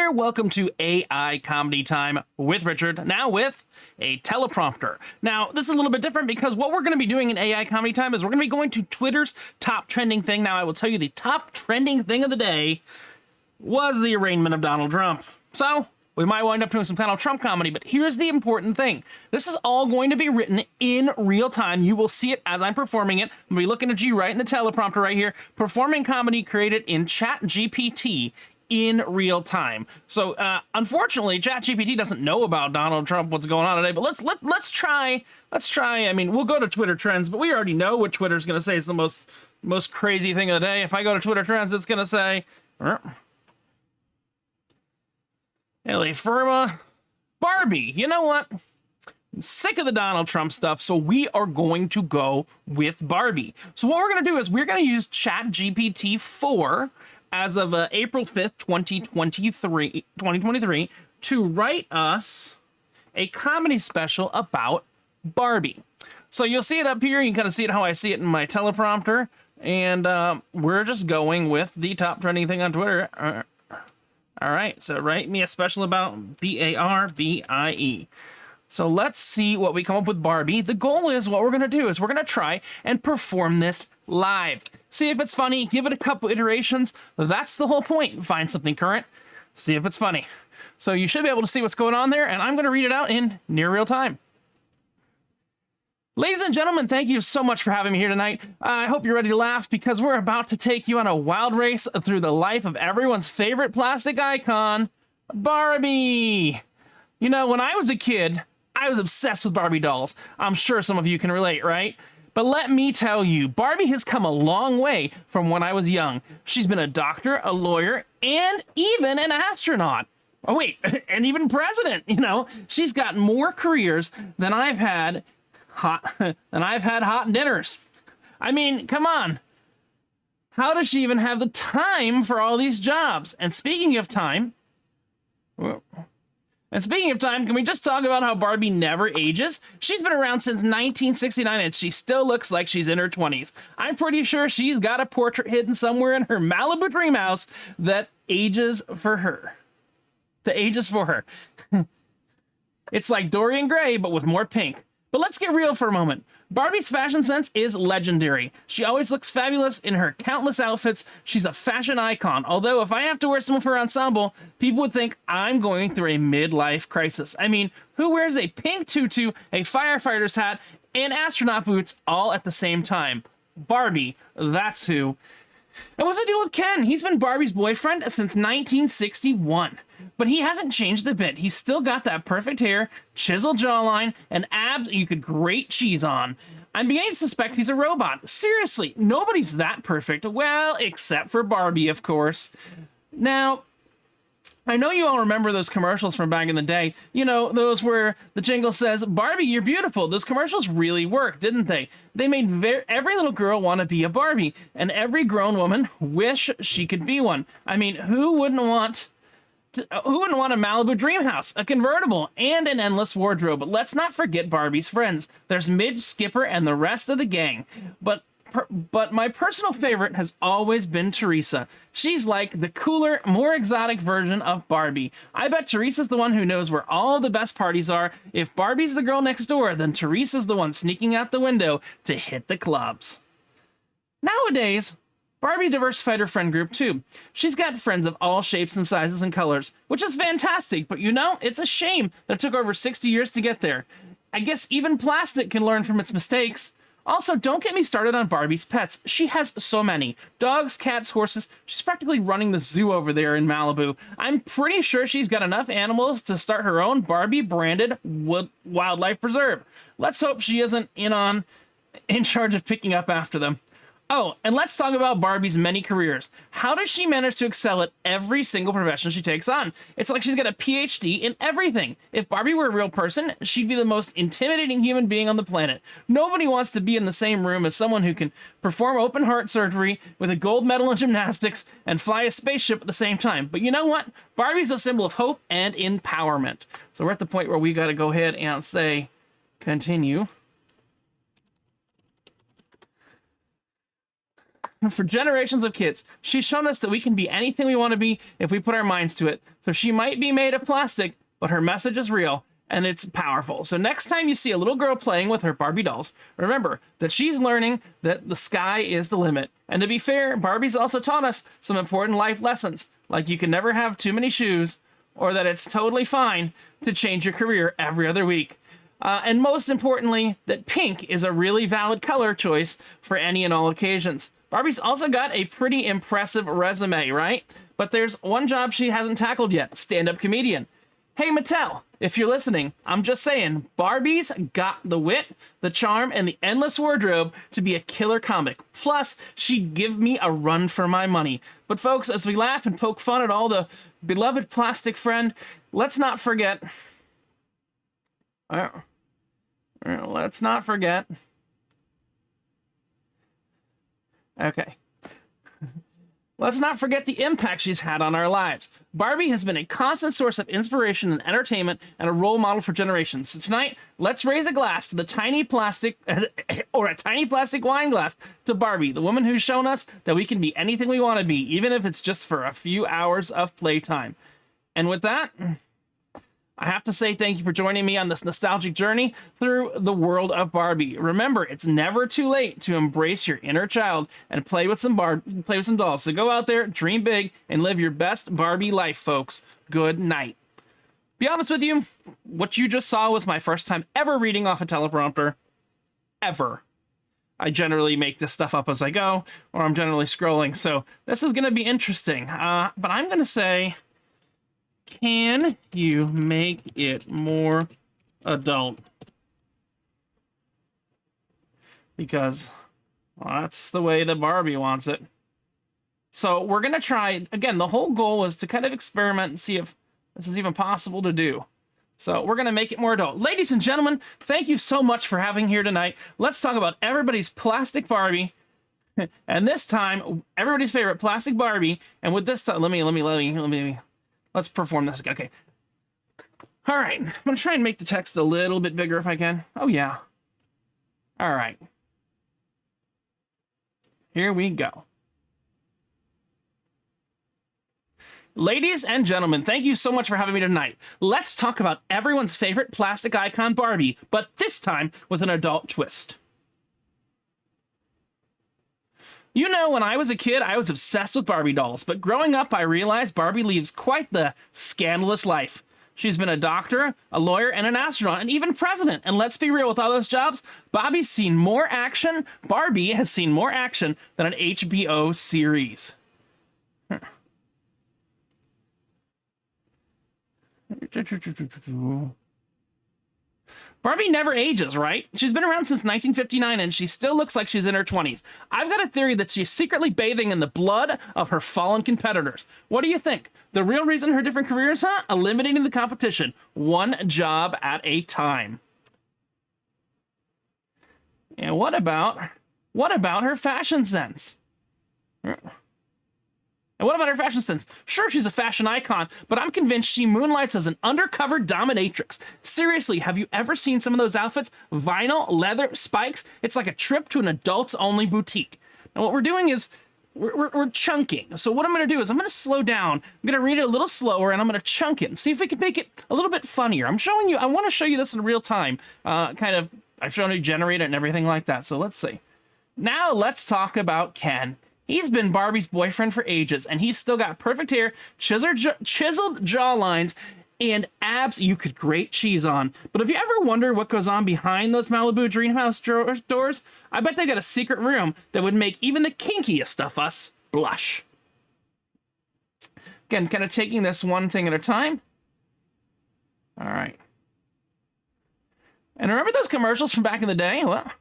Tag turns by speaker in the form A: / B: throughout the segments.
A: there, welcome to AI Comedy Time with Richard, now with a teleprompter. Now, this is a little bit different because what we're going to be doing in AI Comedy Time is we're going to be going to Twitter's top trending thing. Now, I will tell you the top trending thing of the day was the arraignment of Donald Trump. So, we might wind up doing some kind of Trump comedy, but here's the important thing. This is all going to be written in real time. You will see it as I'm performing it. I'm going to be looking at you right in the teleprompter right here. Performing comedy created in ChatGPT in real time. So unfortunately, ChatGPT doesn't know about Donald Trump, what's going on today, but let's try. I mean, we'll go to Twitter trends, but we already know what Twitter's going to say is the most crazy thing of the day. If I go to Twitter trends, it's going to say LA Firma Barbie. You know what? I'm sick of the Donald Trump stuff, so we are going to go with Barbie. So what we're going to do is we're going to use ChatGPT 4 as of April 5th, 2023, to write us a comedy special about Barbie. So you'll see it up here. You can kind of see it how I see it in my teleprompter. And we're just going with the top trending thing on Twitter. All right, so write me a special about Barbie. So let's see what we come up with Barbie. The goal is what we're going to do is we're going to try and perform this live. See if it's funny, give it a couple iterations. That's the whole point. Find something current, see if it's funny. So you should be able to see what's going on there, and I'm going to read it out in near real time. Ladies and gentlemen, thank you so much for having me here tonight. I hope you're ready to laugh because we're about to take you on a wild race through the life of everyone's favorite plastic icon, Barbie. You know, when I was a kid, I was obsessed with Barbie dolls. I'm sure some of you can relate, right? But let me tell you, Barbie has come a long way from when I was young. She's been a doctor, a lawyer, and even an astronaut. Oh wait, and even president, you know. She's got more careers than I've had hot dinners. I mean, come on. How does she even have the time for all these jobs? And speaking of time, can we just talk about how Barbie never ages? She's been around since 1969 and she still looks like she's in her 20s. I'm pretty sure she's got a portrait hidden somewhere in her Malibu dream house that ages for her. It's like Dorian Gray, but with more pink. But let's get real for a moment. Barbie's fashion sense is legendary. She always looks fabulous in her countless outfits. She's a fashion icon. Although if I have to wear some of her ensemble, people would think I'm going through a midlife crisis. I mean, who wears a pink tutu, a firefighter's hat, and astronaut boots all at the same time? Barbie, that's who. And what's the deal with Ken? He's been Barbie's boyfriend since 1961. But he hasn't changed a bit. He's still got that perfect hair, chiseled jawline, and abs you could grate cheese on. I'm beginning to suspect he's a robot. Seriously, nobody's that perfect. Well, except for Barbie, of course. Now, I know you all remember those commercials from back in the day. You know, those where the jingle says, Barbie, you're beautiful. Those commercials really worked, didn't they? They made every little girl want to be a Barbie, and every grown woman wish she could be one. I mean, who wouldn't want a Malibu dream house, a convertible, and an endless wardrobe? But let's not forget Barbie's friends. There's Midge, Skipper, and the rest of the gang. But my personal favorite has always been Teresa. She's like the cooler, more exotic version of Barbie. I bet Teresa's the one who knows where all the best parties are. If Barbie's the girl next door, then Teresa's the one sneaking out the window to hit the clubs. Nowadays, Barbie diversified her friend group too. She's got friends of all shapes and sizes and colors, which is fantastic, but you know, it's a shame that it took over 60 years to get there. I guess even plastic can learn from its mistakes. Also, don't get me started on Barbie's pets. She has so many. Dogs, cats, horses. She's practically running the zoo over there in Malibu. I'm pretty sure she's got enough animals to start her own Barbie-branded wildlife preserve. Let's hope she isn't in charge of picking up after them. Oh, and let's talk about Barbie's many careers. How does she manage to excel at every single profession she takes on? It's like she's got a PhD in everything. If Barbie were a real person, she'd be the most intimidating human being on the planet. Nobody wants to be in the same room as someone who can perform open heart surgery with a gold medal in gymnastics and fly a spaceship at the same time. But you know what? Barbie's a symbol of hope and empowerment. So we're at the point where we got to go ahead and say, continue. For generations of kids, she's shown us that we can be anything we want to be if we put our minds to it. So she might be made of plastic, but her message is real and it's powerful. So next time you see a little girl playing with her Barbie dolls, remember that she's learning that the sky is the limit. And to be fair, Barbie's also taught us some important life lessons, like you can never have too many shoes, or that it's totally fine to change your career every other week. And most importantly, that pink is a really valid color choice for any and all occasions. Barbie's also got a pretty impressive resume, right? But there's one job she hasn't tackled yet, stand-up comedian. Hey, Mattel, if you're listening, I'm just saying, Barbie's got the wit, the charm, and the endless wardrobe to be a killer comic. Plus, she'd give me a run for my money. But folks, as we laugh and poke fun at all the beloved plastic friend, let's not forget... let's not forget... Okay. Let's not forget the impact she's had on our lives. Barbie has been a constant source of inspiration and entertainment and a role model for generations. So tonight, let's raise a glass to the tiny plastic, or a tiny plastic wine glass, to Barbie, the woman who's shown us that we can be anything we want to be, even if it's just for a few hours of playtime. And with that, I have to say thank you for joining me on this nostalgic journey through the world of Barbie. Remember, it's never too late to embrace your inner child and play with some dolls. So go out there, dream big, and live your best Barbie life, folks. Good night. Be honest with you, what you just saw was my first time ever reading off a teleprompter. Ever. I generally make this stuff up as I go, or I'm generally scrolling, so this is going to be interesting. But I'm going to say... Can you make it more adult? Because, well, that's the way that Barbie wants it. So we're going to try, again, the whole goal is to kind of experiment and see if this is even possible to do. So we're going to make it more adult. Ladies and gentlemen, thank you so much for having here tonight. Let's talk about everybody's plastic Barbie. And this time, everybody's favorite plastic Barbie. And with this time, let me let's perform this again. Okay. All right. I'm going to try and make the text a little bit bigger if I can. Oh, yeah. All right. Here we go. Ladies and gentlemen, thank you so much for having me tonight. Let's talk about everyone's favorite plastic icon Barbie, but this time with an adult twist. You know, when I was a kid, I was obsessed with Barbie dolls, but growing up, I realized Barbie leads quite the scandalous life. She's been a doctor, a lawyer, and an astronaut, and even president. And let's be real, with all those jobs, Barbie has seen more action than an HBO series. Barbie never ages, right? She's been around since 1959 and she still looks like she's in her 20s. I've got a theory that she's secretly bathing in the blood of her fallen competitors. What do you think? The real reason her different careers, huh? Eliminating the competition, one job at a time. And what about her fashion sense? And what about her fashion sense? Sure, she's a fashion icon, but I'm convinced she moonlights as an undercover dominatrix. Seriously, have you ever seen some of those outfits? Vinyl, leather, spikes. It's like a trip to an adults-only boutique. Now, what we're doing is we're chunking. So what I'm going to do is I'm going to slow down. I'm going to read it a little slower, and I'm going to chunk it and see if we can make it a little bit funnier. I'm showing you. I want to show you this in real time. I've shown you generate it and everything like that. So let's see. Now let's talk about Ken. He's been Barbie's boyfriend for ages, and he's still got perfect hair, chiseled jawlines, and abs you could grate cheese on. But have you ever wondered what goes on behind those Malibu Dreamhouse doors? I bet they got a secret room that would make even the kinkiest of us blush. Again, kind of taking this one thing at a time. All right. And remember those commercials from back in the day? Well,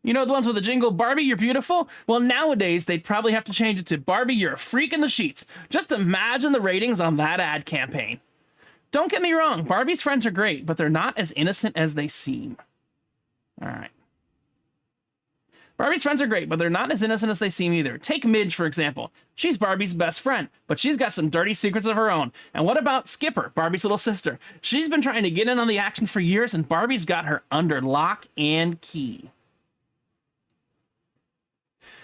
A: you know, the ones with the jingle, Barbie, you're beautiful? Well, nowadays, they'd probably have to change it to Barbie, you're a freak in the sheets. Just imagine the ratings on that ad campaign. Don't get me wrong, Barbie's friends are great, but they're not as innocent as they seem. All right. Barbie's friends are great, but they're not as innocent as they seem either. Take Midge, for example. She's Barbie's best friend, but she's got some dirty secrets of her own. And what about Skipper, Barbie's little sister? She's been trying to get in on the action for years, and Barbie's got her under lock and key.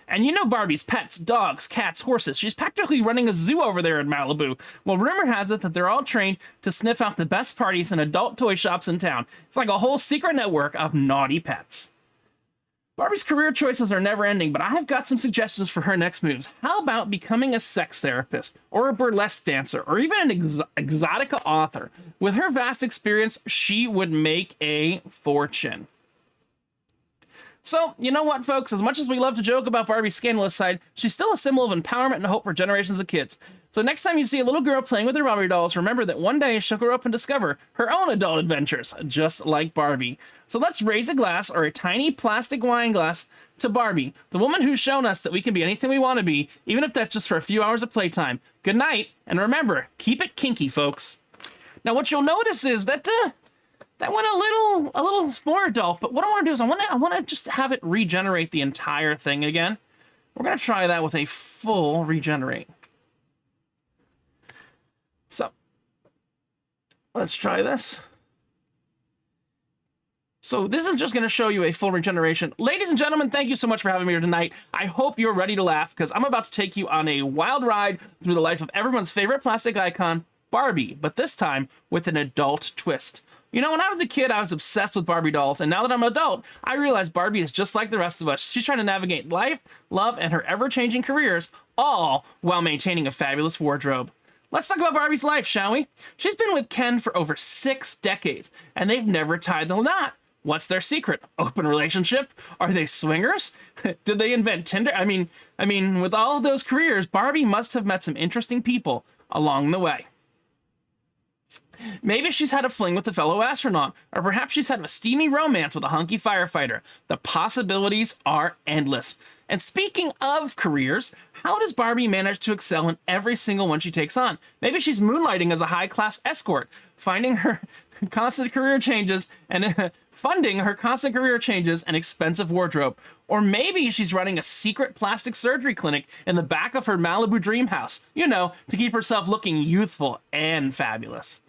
A: And you know Barbie's pets, dogs, cats, horses. She's practically running a zoo over there in Malibu. Well, rumor has it that they're all trained to sniff out the best parties and adult toy shops in town. It's like a whole secret network of naughty pets. Barbie's career choices are never ending, but I've got some suggestions for her next moves. How about becoming a sex therapist, or a burlesque dancer, or even an exotica author? With her vast experience, she would make a fortune. So, you know what, folks? As much as we love to joke about Barbie's scandalous side, she's still a symbol of empowerment and hope for generations of kids. So next time you see a little girl playing with her Barbie dolls, remember that one day she'll grow up and discover her own adult adventures, just like Barbie. So let's raise a glass, or a tiny plastic wine glass, to Barbie, the woman who's shown us that we can be anything we want to be, even if that's just for a few hours of playtime. Good night, and remember, keep it kinky, folks. Now, what you'll notice is that that went a little more adult, but what I want to do is I want to just have it regenerate the entire thing again. We're going to try that with a full regenerate. So, let's try this. So this is just going to show you a full regeneration. Ladies and gentlemen, thank you so much for having me here tonight. I hope you're ready to laugh, because I'm about to take you on a wild ride through the life of everyone's favorite plastic icon, Barbie, but this time with an adult twist. You know, when I was a kid, I was obsessed with Barbie dolls, and now that I'm an adult, I realize Barbie is just like the rest of us. She's trying to navigate life, love, and her ever-changing careers, all while maintaining a fabulous wardrobe. Let's talk about Barbie's life, shall we? She's been with Ken for over 6 decades, and they've never tied the knot. What's their secret? Open relationship? Are they swingers? Did they invent Tinder? I mean, with all of those careers, Barbie must have met some interesting people along the way. Maybe she's had a fling with a fellow astronaut, or perhaps she's had a steamy romance with a hunky firefighter. The possibilities are endless. And speaking of careers, how does Barbie manage to excel in every single one she takes on? Maybe she's moonlighting as a high-class escort, finding her constant career changes and funding her constant career changes and expensive wardrobe. Or maybe she's running a secret plastic surgery clinic in the back of her Malibu dream house, you know, to keep herself looking youthful and fabulous.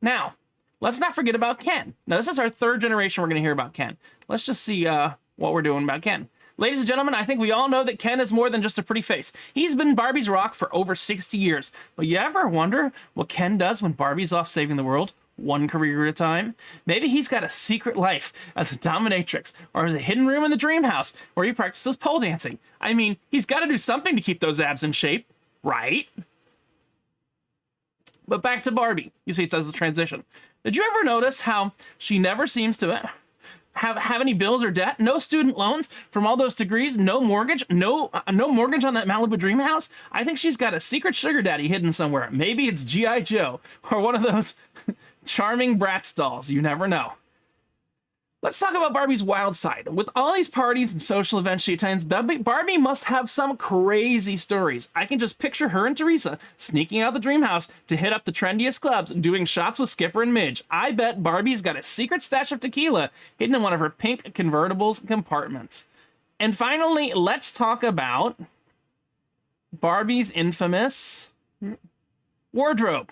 A: Now, let's not forget about Ken. Now, this is our 3rd generation we're going to hear about Ken. Let's just see what we're doing about Ken. Ladies and gentlemen, I think we all know that Ken is more than just a pretty face. He's been Barbie's rock for over 60 years. But you ever wonder what Ken does when Barbie's off saving the world, one career at a time? Maybe he's got a secret life as a dominatrix, or as a hidden room in the dream house where he practices pole dancing. I mean, he's got to do something to keep those abs in shape, right? But back to Barbie. You see, it does the transition. Did you ever notice how she never seems to have any bills or debt? No student loans from all those degrees, no mortgage, no mortgage on that Malibu dream house? I think she's got a secret sugar daddy hidden somewhere. Maybe it's G.I. Joe, or one of those charming Bratz dolls. You never know. Let's talk about Barbie's wild side. With all these parties and social events she attends, Barbie must have some crazy stories. I can just picture her and Teresa sneaking out the dream house to hit up the trendiest clubs, doing shots with Skipper and Midge. I bet Barbie's got a secret stash of tequila hidden in one of her pink convertible's compartments. And finally, let's talk about Barbie's infamous wardrobe.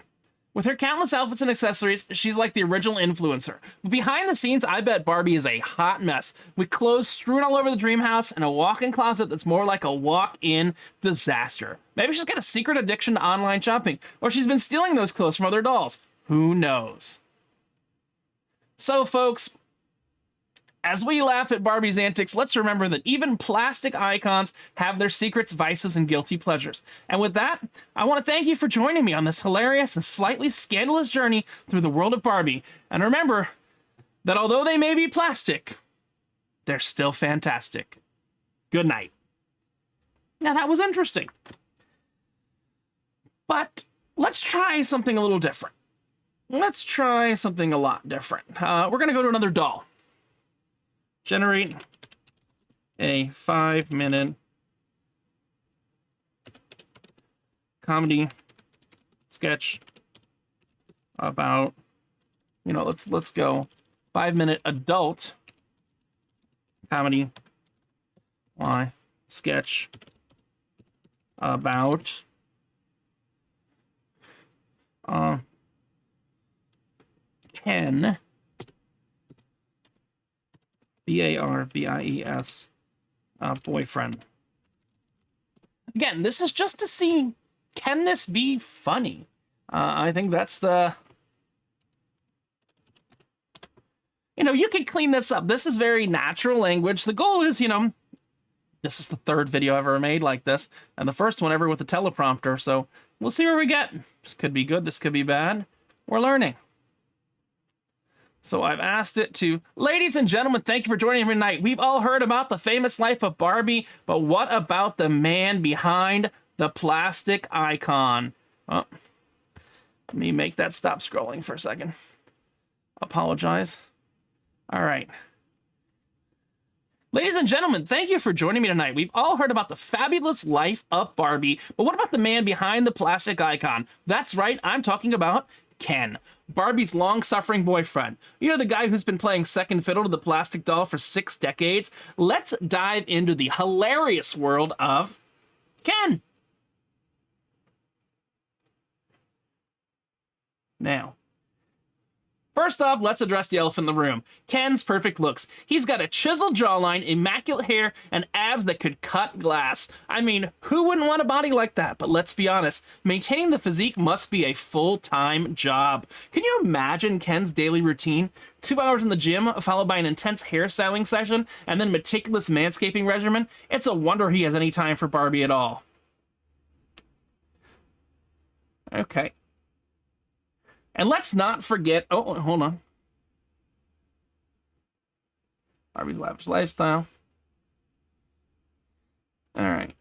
A: With her countless outfits and accessories, she's like the original influencer. But behind the scenes, I bet Barbie is a hot mess, with clothes strewn all over the dream house and a walk-in closet that's more like a walk-in disaster. Maybe she's got a secret addiction to online shopping, or she's been stealing those clothes from other dolls. Who knows? So, folks, as we laugh at Barbie's antics, let's remember that even plastic icons have their secrets, vices, and guilty pleasures. And with that, I want to thank you for joining me on this hilarious and slightly scandalous journey through the world of Barbie. And remember that although they may be plastic, they're still fantastic. Good night. Now, that was interesting. But let's try something a little different. Let's try something a lot different. We're going to go to another doll. Generate a 5-minute comedy sketch about, let's go 5-minute adult comedy sketch about Ken, Barbies, boyfriend. Again, this is just to see, can this be funny? I think that's the... you can clean this up. This is very natural language. The goal is, this is the third video I've ever made like this, and the first one ever with a teleprompter, so we'll see where we get. This could be good, this could be bad. We're learning. So I've asked it to, ladies and gentlemen, thank you for joining me tonight. We've all heard about the famous life of Barbie, but what about the man behind the plastic icon? Oh, let me make that stop scrolling for a second. Apologize. All right. Ladies and gentlemen, thank you for joining me tonight. We've all heard about the fabulous life of Barbie, but what about the man behind the plastic icon? That's right, I'm talking about Ken, Barbie's long-suffering boyfriend. The guy who's been playing second fiddle to the plastic doll for 6 decades. Let's dive into the hilarious world of Ken. Now, first off, let's address the elephant in the room. Ken's perfect looks. He's got a chiseled jawline, immaculate hair, and abs that could cut glass. I mean, who wouldn't want a body like that? But let's be honest, maintaining the physique must be a full-time job. Can you imagine Ken's daily routine? 2 hours in the gym, followed by an intense hairstyling session, and then meticulous manscaping regimen? It's a wonder he has any time for Barbie at all. Okay. And let's not forget, oh, hold on. Barbie's lavish lifestyle. All right.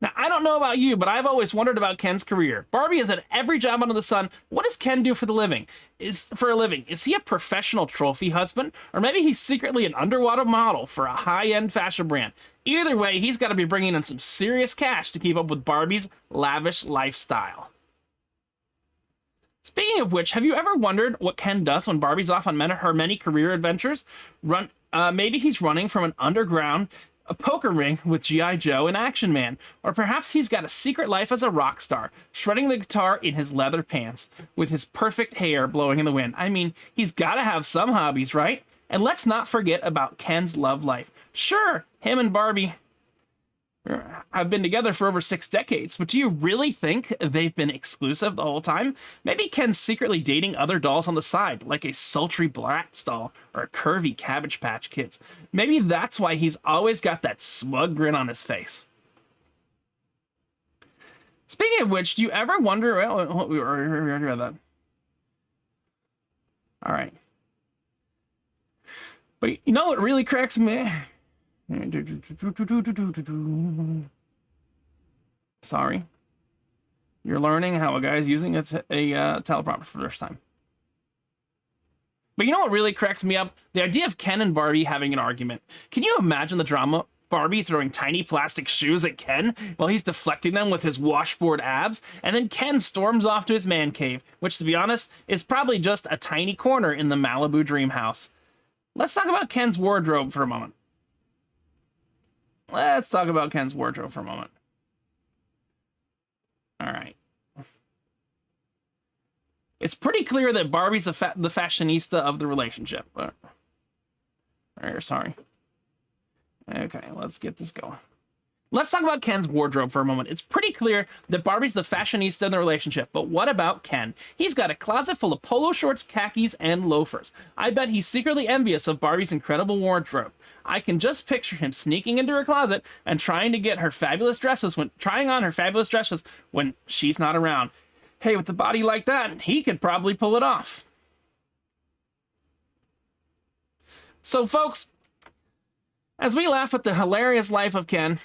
A: Now, I don't know about you, but I've always wondered about Ken's career. Barbie is at every job under the sun. What does Ken do for a living? Is he a professional trophy husband? Or maybe he's secretly an underwater model for a high-end fashion brand? Either way, he's got to be bringing in some serious cash to keep up with Barbie's lavish lifestyle. Speaking of which, have you ever wondered what Ken does when Barbie's off on her many career adventures? Maybe he's running from an underground poker ring with G.I. Joe and Action Man. Or perhaps he's got a secret life as a rock star, shredding the guitar in his leather pants, with his perfect hair blowing in the wind. I mean, he's got to have some hobbies, right? And let's not forget about Ken's love life. Sure, him and Barbie have been together for over 6 decades, but do you really think they've been exclusive the whole time? Maybe Ken's secretly dating other dolls on the side, like a sultry Bratz doll or a curvy Cabbage Patch Kids. Maybe that's why he's always got that smug grin on his face. Speaking of which, do you ever wonder... Well, we already read that. All right. But you know what really cracks me? Sorry. You're learning how a guy's using a teleprompter for the first time. But you know what really cracks me up? The idea of Ken and Barbie having an argument. Can you imagine the drama? Barbie throwing tiny plastic shoes at Ken while he's deflecting them with his washboard abs, and then Ken storms off to his man cave, which, to be honest, is probably just a tiny corner in the Malibu dream house. Let's talk about Ken's wardrobe for a moment. Let's talk about Ken's wardrobe for a moment. All right. It's pretty clear that Barbie's the fashionista of the relationship. Sorry. Okay, let's get this going. Let's talk about Ken's wardrobe for a moment. It's pretty clear that Barbie's the fashionista in the relationship, but what about Ken? He's got a closet full of polo shorts, khakis, and loafers. I bet he's secretly envious of Barbie's incredible wardrobe. I can just picture him sneaking into her closet and trying on her fabulous dresses when she's not around. Hey, with a body like that, he could probably pull it off. So, folks, as we laugh at the hilarious life of Ken,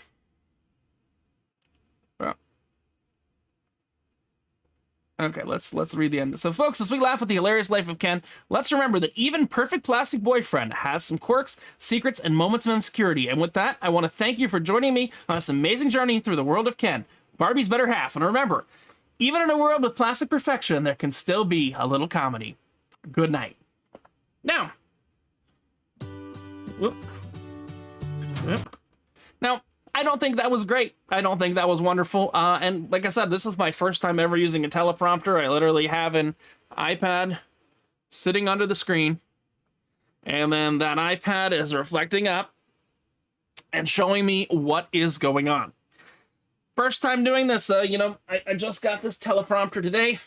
A: okay, let's read the end. So, folks, as we laugh at the hilarious life of Ken, let's remember that even perfect plastic boyfriend has some quirks, secrets, and moments of insecurity. And with that, I want to thank you for joining me on this amazing journey through the world of Ken, Barbie's better half. And remember, even in a world with plastic perfection, there can still be a little comedy. Good night. Now, now, I don't think that was great. I don't think that was wonderful. And like I said, this is my first time ever using a teleprompter. I literally have an iPad sitting under the screen, And then that iPad is reflecting up and showing me what is going on. First time doing this, I just got this teleprompter today,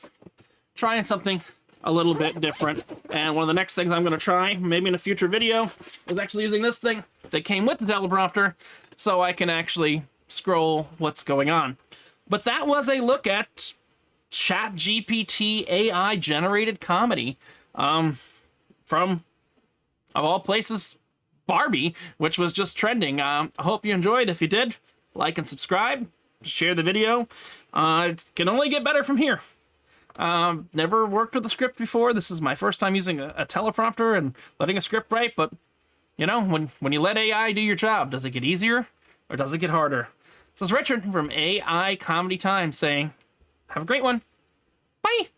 A: trying something a little bit different. And one of the next things I'm going to try, maybe in a future video, is actually using this thing that came with the teleprompter so I can actually scroll what's going on. But that was a look at ChatGPT AI generated comedy from, of all places, Barbie, which was just trending. I hope you enjoyed. If you did, like and subscribe, share the video. It can only get better from here. Never worked with a script before. This is my first time using a teleprompter and letting a script write, but you know, when you let AI do your job, does it get easier or does it get harder? This is Richard from AI Comedy Time saying, have a great one. Bye.